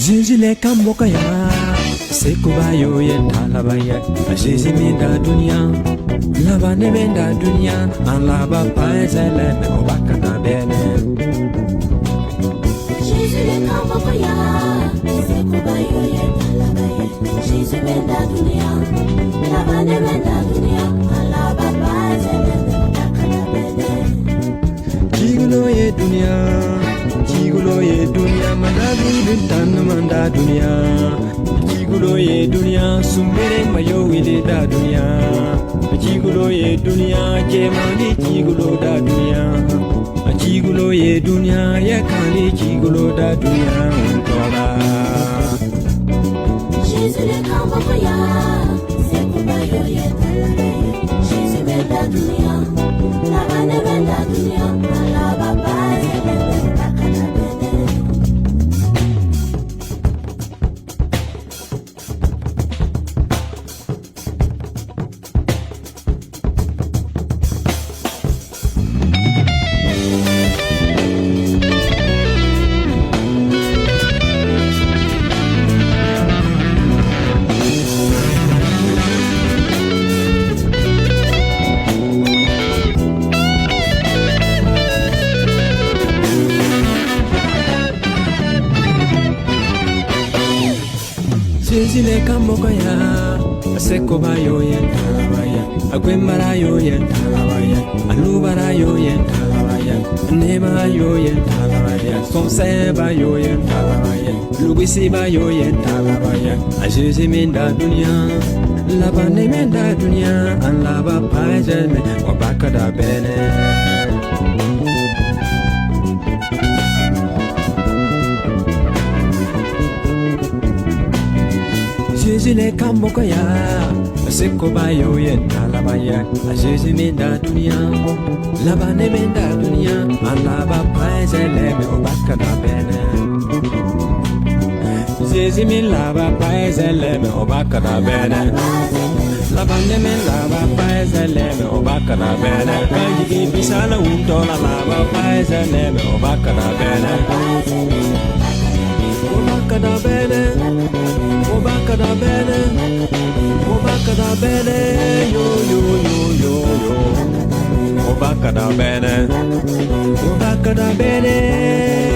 Zile Kambokaya, Sekubayo Yen Talabaya, Aziminda Dunya, Lava Nevenda Dunya, and Lava Paisele, Obakata Bene. Zile Kambokaya, Sekubayo Yen Talabaya, Aziminda Dunya, Lava Nevenda Dunya, and Lava Paisele, Obakata Bene. Gigulo Ye Dunya. Gigulo ye dunya manadu tan manda dunya Gigulo ye dunya sumere mayo wile da dunya Gigulo ye dunya jemani gigulo da dunya Gigulo ye dunya yakani gigulo da dunya untola Zile Kambokaya, Sekubayo Yen Talabaya, Aziminda Dunya, Lava Nevenda Dunya, and Lava Paisele. Zile Kambokaya, Sekobayo Yen Talabaya, Agwembarayo Yen Talabaya, Alubarayo Yen Talabaya, Nebayo Yen Talabaya, Sonsebayo Yen Talabaya, Lubisibayo Yen Talabaya, Aziminda Dunya, Lava Nevenda Dunya, and Lava Paisele, Obakata Bene. Zile Kambokaya, Sekobayo Yen Talabaya, Aziminda Dunya, Lava Nevenda Dunya, and Lava Paisele, Obakata Bene. Zimin Lava Paisele, Obakata Bene. Lava Nemen Lava Paisele, Obakata Bene. Kaji Bisala Untola Lava Paisele, Obakata Bene. Obakata Bene. Obakata Bene, Obakata Bene, yo yo yo yo yo. Obakata Bene, Obakata Bene.